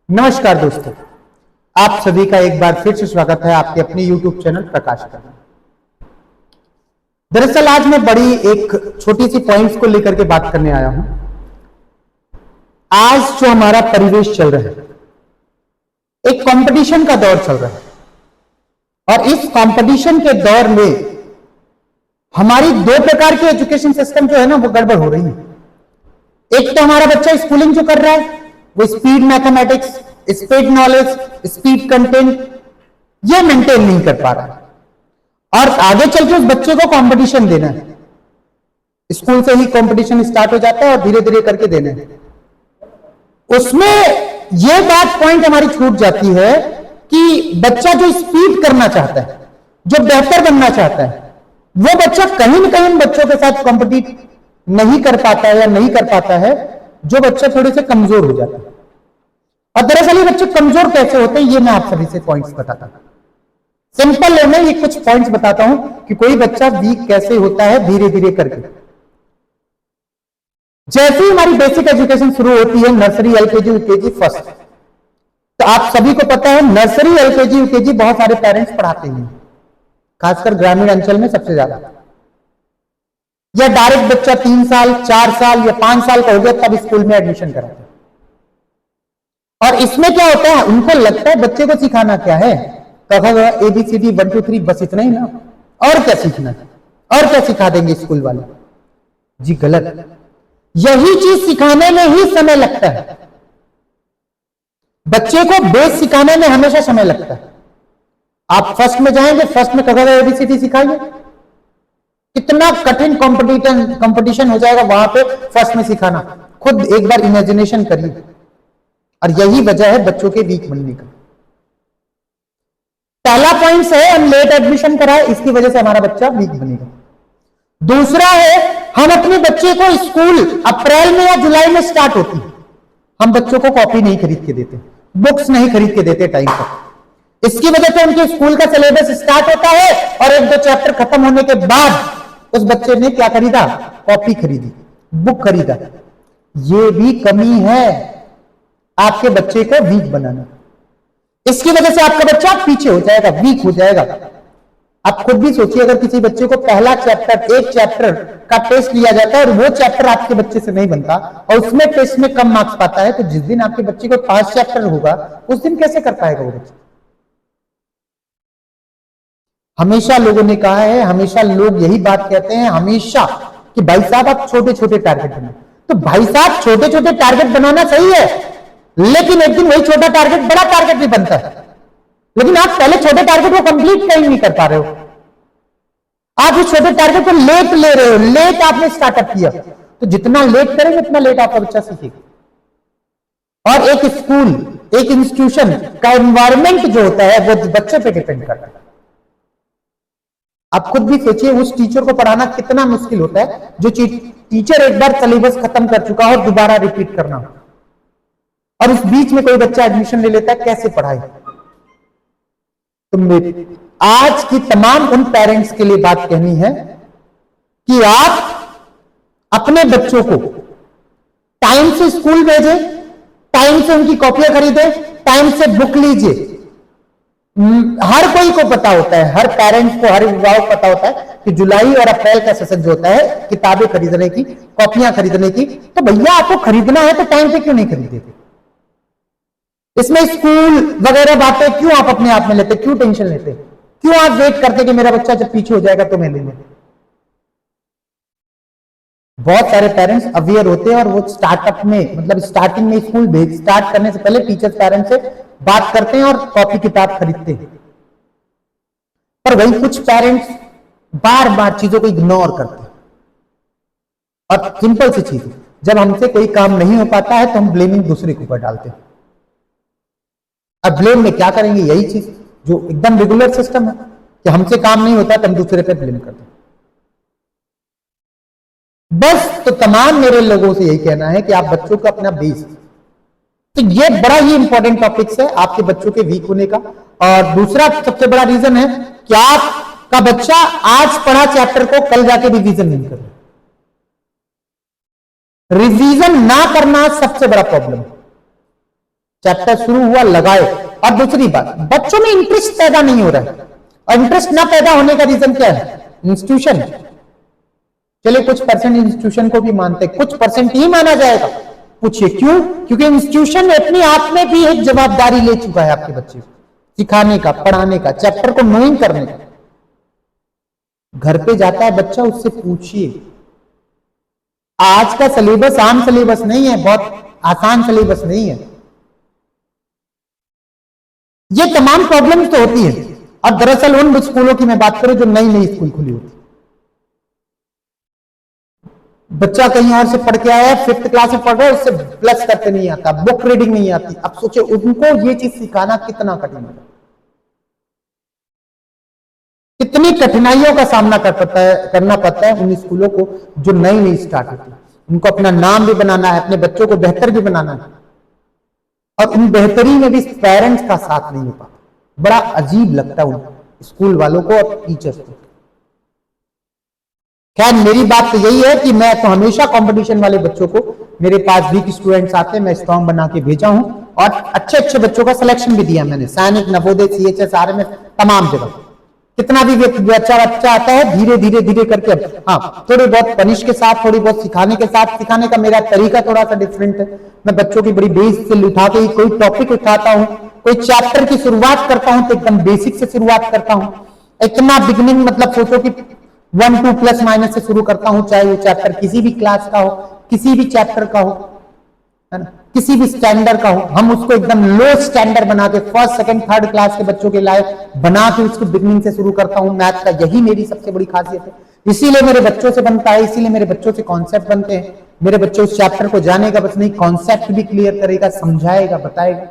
नमस्कार दोस्तों, आप सभी का एक बार फिर से स्वागत है आपके अपने YouTube चैनल प्रकाश करना। दरअसल आज मैं बड़ी एक छोटी सी पॉइंट्स को लेकर के बात करने आया हूं। आज जो हमारा परिवेश चल रहा है, एक कंपटीशन का दौर चल रहा है और इस कंपटीशन के दौर में हमारी दो प्रकार के एजुकेशन सिस्टम जो है ना वो गड़बड़ हो रही है। एक तो हमारा बच्चा स्कूलिंग जो कर रहा है वो speed mathematics, speed knowledge, speed content ये मेंटेन नहीं कर पा रहा है और आगे चल के उस बच्चे को कंपटीशन देना है। स्कूल से ही कंपटीशन स्टार्ट हो जाता है और धीरे धीरे करके देना है। उसमें ये बात पॉइंट हमारी छूट जाती है कि बच्चा जो स्पीड करना चाहता है, जो बेहतर बनना चाहता है, वो बच्चा कहीं ना कहीं बच्चों के साथ कॉम्पिटिट नहीं कर पाता है या नहीं कर पाता है, जो बच्चा थोड़े से कमजोर हो जाता है। और दरअसल ये बच्चे कमजोर कैसे होते हैं ये मैं आप सभी से पॉइंट्स बताता हूं। सिंपल है, मैं ये कुछ पॉइंट्स बताता हूं कि कोई बच्चा वीक कैसे होता है धीरे धीरे करके। जैसे ही हमारी बेसिक एजुकेशन शुरू होती है, नर्सरी, एलकेजी, यूकेजी, फर्स्ट, तो आप सभी को पता है नर्सरी, एलकेजी, यूकेजी बहुत सारे पेरेंट्स पढ़ाते हैं, खासकर ग्रामीण अंचल में सबसे ज्यादा। या डायरेक्ट बच्चा 3 साल, 4 साल या 5 साल का हो गया तब स्कूल में एडमिशन कराते हैं। और इसमें क्या होता है, उनको लगता है बच्चे को सिखाना क्या है, ABCD 1 2 3 बस इतना ही ना, और क्या सीखना है, और क्या सिखा देंगे स्कूल वाले। जी गलत, यही चीज सिखाने में ही समय लगता है। बच्चे को बेस सिखाने में हमेशा समय लगता है। आप फर्स्ट में जाएंगे, फर्स्ट में ABCD सिखाइए, कितना कठिन कंपटीशन हो जाएगा वहां पे फर्स्ट में सिखाना। खुद एक बार इमेजिनेशन करिए। और यही वजह है बच्चों के वीक बनने का। पहला पॉइंट है हम लेट एडमिशन कराए, इसकी वजह से हमारा बच्चा वीक बनेगा। दूसरा है हम अपने बच्चे को स्कूल अप्रैल में या जुलाई में स्टार्ट होती है, हम बच्चों को कॉपी नहीं खरीद के देते, बुक्स नहीं खरीद के देते टाइम पर। इसकी वजह से उनके स्कूल का सिलेबस स्टार्ट होता है और 1-2 चैप्टर खत्म होने के बाद उस बच्चे ने क्या खरीदा, कॉपी खरीदी, बुक खरीदा। ये भी कमी है आपके बच्चे को वीक बनाना। इसकी वजह से आपका बच्चा पीछे हो जाएगा, वीक हो जाएगा। आप खुद भी सोचिए, अगर किसी बच्चे को पहला चैप्टर, एक चैप्टर का टेस्ट लिया जाता है और वो चैप्टर आपके बच्चे से नहीं बनता और उसमें टेस्ट में कम मार्क्स पाता है, तो जिस दिन आपके बच्चे को 5 चैप्टर होगा उस दिन कैसे कर पाएगा वो बच्चा। हमेशा लोगों ने कहा है, हमेशा लोग यही बात कहते हैं हमेशा कि भाई साहब आप छोटे छोटे टारगेट बनाओ। तो भाई साहब छोटे छोटे टारगेट बनाना सही है, लेकिन एक दिन वही छोटा टारगेट बड़ा टारगेट भी बनता है। लेकिन आप पहले छोटे टारगेट को कंप्लीट कहीं नहीं कर पा रहे हो। आप उस छोटे टारगेट को लेट ले रहे हो, लेट आपने स्टार्टअप किया, तो जितना लेट करेंगे उतना लेट आपका बच्चा सीखेगा। और एक स्कूल, एक इंस्टीट्यूशन का एनवायरमेंट जो होता है वो बच्चे पे डिपेंड करता है। आप खुद भी सोचिए, उस टीचर को पढ़ाना कितना मुश्किल होता है जो टीचर एक बार सिलेबस खत्म कर चुका हो और दोबारा रिपीट करना हो, और उस बीच में कोई बच्चा एडमिशन ले लेता है, कैसे पढ़ाए। तो आज की तमाम उन पेरेंट्स के लिए बात कहनी है कि आप अपने बच्चों को टाइम से स्कूल भेजें, टाइम से उनकी कॉपियां खरीदें, टाइम से बुक लीजिए। हर कोई को पता होता है, हर पेरेंट्स को, हर अभिभावक को पता होता है कि जुलाई और अप्रैल का सेशन जो होता है किताबें खरीदने की, कॉपियां खरीदने की, तो भैया आपको खरीदना है तो टाइम पे क्यों नहीं खरीदते। इसमें स्कूल वगैरह बातें क्यों आप अपने आप में लेते, क्यों टेंशन लेते, क्यों आप वेट करते कि मेरा बच्चा जब पीछे हो जाएगा तो मैं लूंगा। बहुत सारे पेरेंट्स अवेयर होते हैं और वो स्टार्टअप में, मतलब स्टार्टिंग में स्कूल स्टार्ट करने से पहले टीचर्स पेरेंट्स से बात करते हैं और कॉपी किताब खरीदते हैं। पर वही कुछ पेरेंट्स बार बार चीजों को इग्नोर करते हैं। और सिंपल सी चीज, जब हमसे कोई काम नहीं हो पाता है तो हम ब्लेमिंग दूसरे के ऊपर डालते हैं। अब ब्लेम में क्या करेंगे, यही चीज जो एकदम रेगुलर सिस्टम है कि हमसे काम नहीं होता तो हम दूसरे पे ब्लेम करते हैं। बस तो तमाम मेरे लोगों से यही कहना है कि आप बच्चों को अपना बेस, तो ये बड़ा ही इंपॉर्टेंट टॉपिक्स है आपके बच्चों के वीक होने का। और दूसरा सबसे बड़ा रीजन है कि आपका बच्चा आज पढ़ा चैप्टर को कल जाके रिवीजन नहीं कर रहा। रिवीजन ना करना सबसे बड़ा प्रॉब्लम है। चैप्टर शुरू हुआ, लगाए। और दूसरी बात, बच्चों में इंटरेस्ट पैदा नहीं हो रहा है, और इंटरेस्ट ना पैदा होने का रीजन क्या है? इंस्टीट्यूशन। चलिए कुछ परसेंट इंस्टीट्यूशन को भी मानते, कुछ परसेंट ही माना जाएगा। पूछिए क्यों? क्योंकि इंस्टीट्यूशन अपने आप में भी एक जवाबदारी ले चुका है आपके बच्चे को, सिखाने का, पढ़ाने का, चैप्टर को नोइंग करने का। घर पे जाता है बच्चा, उससे पूछिए। आज का सिलेबस आम सिलेबस नहीं है, बहुत आसान सिलेबस नहीं है। ये तमाम प्रॉब्लम्स तो होती है। और दरअसल उन स्कूलों की मैं बात करूं जो नई नई स्कूल खुली होती, बच्चा कहीं और से पढ़ के आया, 5th क्लास में पढ़ रहा है, उससे प्लस करते नहीं आता, बुक रीडिंग नहीं आती। अब सोचे उनको ये चीज सिखाना कितना कठिन है, कितनी कठिनाइयों का सामना करना पड़ता है उन स्कूलों को जो नई नई स्टार्ट होती है। उनको अपना नाम भी बनाना है, अपने बच्चों को बेहतर भी बनाना है, और उन बेहतरी में भी पेरेंट्स का साथ नहीं हो पाता। बड़ा अजीब लगता है उन स्कूल वालों को और टीचर्स को। खैर मेरी बात तो यही है कि मैं तो हमेशा कंपटीशन वाले बच्चों को, मेरे पास वीक स्टूडेंट्स आते हैं, मैं स्ट्रॉन्ग बना के भेजा हूं, और अच्छे अच्छे बच्चों का सिलेक्शन भी दिया मैंने, सैनिक, नवोदय, CHS, RMS, तमाम जगह। कितना भी बच्चा आता है, धीरे धीरे धीरे करके, हाँ थोड़ी बहुत पनिश के साथ, थोड़ी बहुत सिखाने के साथ, सिखाने का मेरा तरीका थोड़ा सा डिफरेंट है। मैं बच्चों की बड़ी बेस से उठा के कोई टॉपिक उठाता हूं, कोई चैप्टर की शुरुआत करता हूं तो एकदम बेसिक से शुरुआत करता हूं। इतना बिगिनिंग मतलब सोचो कि 1 2 प्लस माइनस से शुरू करता हूं, चाहे वो चैप्टर किसी भी क्लास का हो, किसी भी चैप्टर का हो, है ना, किसी भी स्टैंडर्ड का हो। हम उसको एकदम लो स्टैंडर्ड बना के 1st, 2nd, 3rd क्लास के बच्चों के लायक बना के उसकी बिगिनिंग से शुरू करता हूं। मैथ का यही मेरी सबसे बड़ी खासियत है, इसीलिए मेरे बच्चों से बनता है, इसीलिए मेरे बच्चों से कॉन्सेप्ट बनते हैं। मेरे बच्चे उस चैप्टर को जानेगा बस नहीं, कॉन्सेप्ट भी क्लियर करेगा, समझाएगा, बताएगा।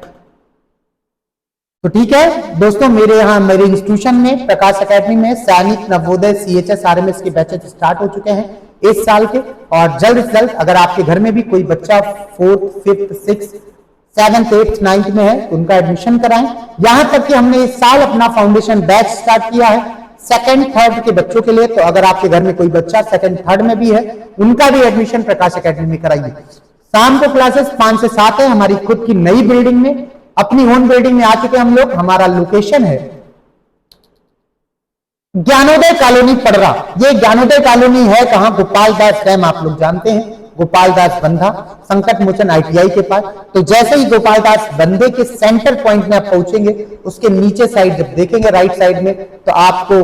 तो ठीक है दोस्तों, मेरे यहाँ मेरे इंस्टीट्यूशन में, प्रकाश एकेडमी में सैनिक, नवोदय, CHS, RMS के बैचेस स्टार्ट हो चुके हैं इस साल के। और जल्द से जल्द अगर आपके घर में भी कोई बच्चा 4th, 5th, 6th, 7th, 8th, 9th में है तो उनका एडमिशन कराएं। यहां तक कि हमने इस साल अपना फाउंडेशन बैच स्टार्ट किया है 2nd, 3rd के बच्चों के लिए। तो अगर आपके घर में कोई बच्चा 2nd, 3rd में भी है, उनका भी एडमिशन प्रकाश एकेडमी में कराइए। शाम को क्लासेस 5 से 7 है, हमारी खुद की नई बिल्डिंग में, अपनी ओन बिल्डिंग में आ चुके हम लोग। हमारा लोकेशन है ज्ञानोदय कॉलोनी पड़रा। ये ज्ञानोदय कॉलोनी है कहां? गोपाल दास डैम, आप लोग जानते हैं, गोपाल दास बंधा, संकट मोचन ITI के पास। तो जैसे ही गोपाल दास बंधे के सेंटर पॉइंट में आप पहुंचेंगे, उसके नीचे साइड जब देखेंगे राइट साइड में, तो आपको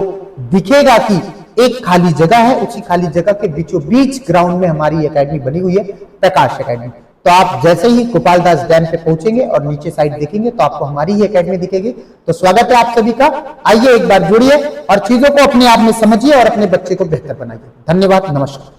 दिखेगा कि एक खाली जगह है। उसी खाली जगह के बीचों बीच ग्राउंड में हमारी एकेडमी बनी हुई है, प्रकाश एकेडमी। तो आप जैसे ही गोपाल दास डैम पे पहुंचेंगे और नीचे साइड देखेंगे तो आपको हमारी ही एकेडमी दिखेगी। तो स्वागत है आप सभी का, आइए एक बार जुड़िए और चीजों को अपने आप में समझिए और अपने बच्चे को बेहतर बनाइए। धन्यवाद, नमस्कार।